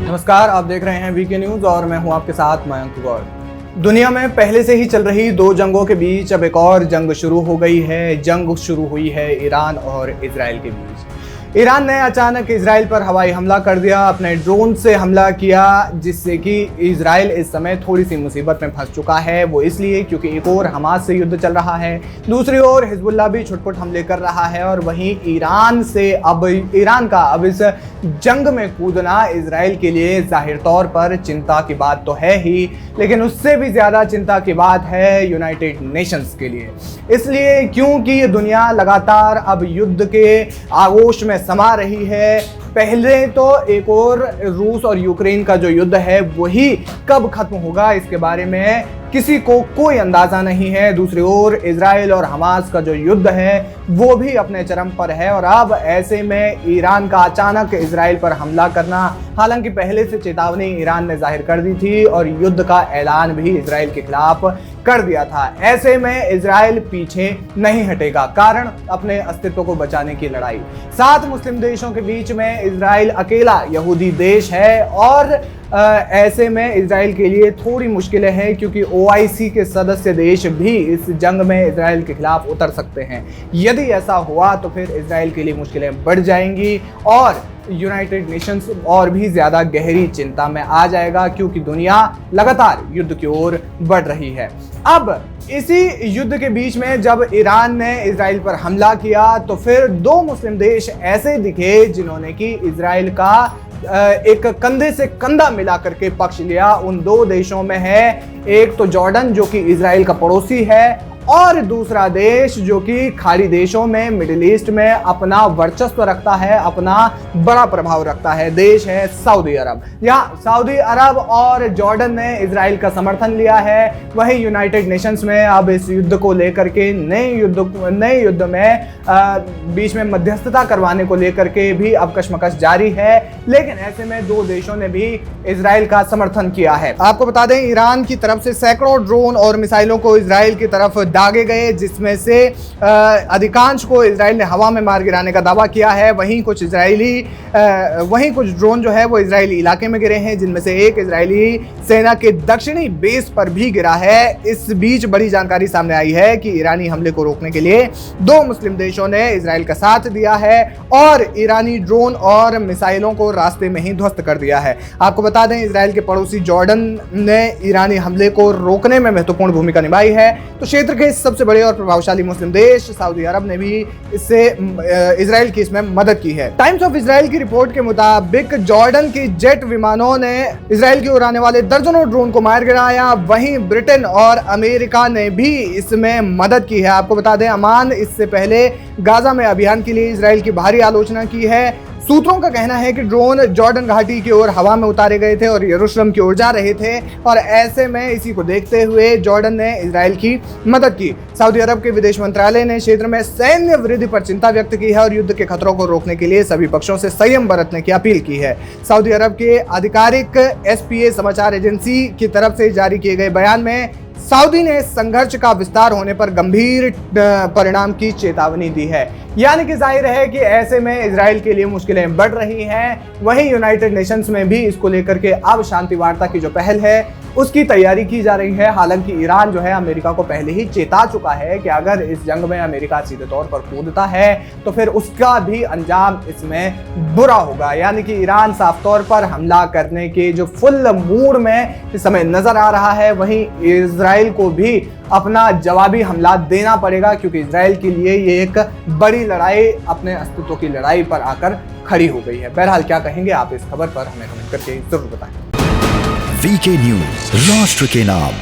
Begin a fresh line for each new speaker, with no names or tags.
नमस्कार, आप देख रहे हैं वीके न्यूज और मैं हूं आपके साथ मयंक गौर। दुनिया में पहले से ही चल रही दो जंगों के बीच अब एक और जंग शुरू हो गई है। जंग शुरू हुई है ईरान और इजराइल के बीच। ईरान ने अचानक इजराइल पर हवाई हमला कर दिया, अपने ड्रोन से हमला किया, जिससे कि इजराइल इस समय थोड़ी सी मुसीबत में फंस चुका है। वो इसलिए क्योंकि एक और हमास से युद्ध चल रहा है, दूसरी ओर हिजबुल्लाह भी छुटपुट हमले कर रहा है और वहीं ईरान का अब इस जंग में कूदना इजराइल के लिए जाहिर तौर पर चिंता की बात तो है ही, लेकिन उससे भी ज्यादा चिंता की बात है यूनाइटेड नेशंस के लिए। इसलिए क्योंकि दुनिया लगातार अब युद्ध के आगोश में समा रही है। पहले तो एक और रूस और यूक्रेन का जो युद्ध है वही कब खत्म होगा इसके बारे में किसी को कोई अंदाजा नहीं है। दूसरी ओर इजराइल और हमास का जो युद्ध है वो भी अपने चरम पर है और अब ऐसे में ईरान का अचानक इजराइल पर हमला करना, हालांकि पहले से चेतावनी ईरान ने जाहिर कर दी थी और युद्ध का ऐलान भी इजराइल के खिलाफ कर दिया था। ऐसे में इजराइल पीछे नहीं हटेगा, कारण अपने अस्तित्व को बचाने की लड़ाई। 7 मुस्लिम देशों के बीच में इजराइल अकेला यहूदी देश है और ऐसे में इजराइल के लिए थोड़ी मुश्किलें हैं, क्योंकि OIC के सदस्य देश भी इस जंग में इजराइल के खिलाफ उतर सकते हैं। यदि ऐसा हुआ तो फिर इजराइल के लिए मुश्किलें बढ़ जाएंगी और यूनाइटेड नेशंस और भी ज्यादा गहरी चिंता में आ जाएगा, क्योंकि दुनिया लगातार युद्ध की ओर बढ़ रही है। अब इसी युद्ध के बीच में जब ईरान ने इजराइल पर हमला किया तो फिर 2 मुस्लिम देश ऐसे दिखे जिन्होंने कि इजराइल का एक कंधे से कंधा मिला करके पक्ष लिया। उन 2 देशों में है एक तो जॉर्डन जो कि इजराइल का पड़ोसी है और दूसरा देश जो कि खाड़ी देशों में, मिडिल ईस्ट में अपना वर्चस्व रखता है, अपना बड़ा प्रभाव रखता है। देश है सऊदी अरब। यहाँ सऊदी अरब और जॉर्डन ने इजराइल का समर्थन लिया है। वहीं यूनाइटेड नेशंस में अब इस युद्ध को लेकर के नए युद्ध में बीच में मध्यस्थता करवाने को लेकर के भी अब कशमकश जारी है, लेकिन ऐसे में 2 देशों ने भी इजराइल का समर्थन किया है। आपको बता दें, ईरान की तरफ से सैकड़ों ड्रोन और मिसाइलों को इजराइल की तरफ दागे गए, जिसमें से अधिकांश को इजराइल ने हवा में मार गिराने का दावा किया है। वहीं कुछ ड्रोन जो है वो इजरायली इलाके में गिरे हैं, जिनमें से एक इजरायली सेना के दक्षिणी बेस पर भी गिरा है। इस बीच बड़ी जानकारी सामने आई है कि ईरानी हमले को रोकने के लिए 2 मुस्लिम देशों ने इजराइल का साथ दिया है और ईरानी ड्रोन और मिसाइलों को रास्ते में ही ध्वस्त कर दिया है। आपको बता दें, इजराइल के पड़ोसी जॉर्डन ने ईरानी हमले को रोकने में महत्वपूर्ण भूमिका निभाई है, तो क्षेत्र के सबसे बड़े और प्रभावशाली मुस्लिम देश सऊदी अरब ने भी इससे इजराइल की इसमें मदद की है। टाइम्स ऑफ इजराइल की रिपोर्ट के मुताबिक जॉर्डन की जेट विमानों ने इजराइल की ओर आने वाले दर्जनों ड्रोन को मार गिराया। वहीं ब्रिटेन और अमेरिका ने भी इसमें मदद की है। आपको बता दें, अमान इससे पहले गाजा में अभियान के लिए इजराइल की भारी आलोचना की है। सूत्रों का कहना है कि ड्रोन जॉर्डन घाटी की ओर हवा में उतारे गए थे और यरूशलेम की ओर जा रहे थे और ऐसे में इसी को देखते हुए जॉर्डन ने इजराइल की मदद की। सऊदी अरब के विदेश मंत्रालय ने क्षेत्र में सैन्य वृद्धि पर चिंता व्यक्त की है और युद्ध के खतरों को रोकने के लिए सभी पक्षों से संयम बरतने की अपील की है। सऊदी अरब के आधिकारिक SPA समाचार एजेंसी की तरफ से जारी किए गए बयान में सऊदी ने संघर्ष का विस्तार होने पर गंभीर परिणाम की चेतावनी दी है। यानी कि जाहिर है कि ऐसे में इजराइल के लिए मुश्किलें बढ़ रही हैं। वहीं यूनाइटेड नेशंस में भी इसको लेकर के अब शांति वार्ता की जो पहल है उसकी तैयारी की जा रही है। हालांकि ईरान जो है अमेरिका को पहले ही चेता चुका है कि अगर इस जंग में अमेरिका सीधे तौर पर कूदता है तो फिर उसका भी अंजाम इसमें बुरा होगा। यानी कि ईरान साफ तौर पर हमला करने के जो फुल मूड में इस समय नजर आ रहा है। वहीं इजराइल को भी अपना जवाबी हमला देना पड़ेगा, क्योंकि इजराइल के लिए ये एक बड़ी लड़ाई, अपने अस्तित्व की लड़ाई पर आकर खड़ी हो गई है। बहरहाल क्या कहेंगे आप इस खबर पर, हमें कमेंट करके जरूर बताएं।
वीके न्यूज, राष्ट्र के नाम।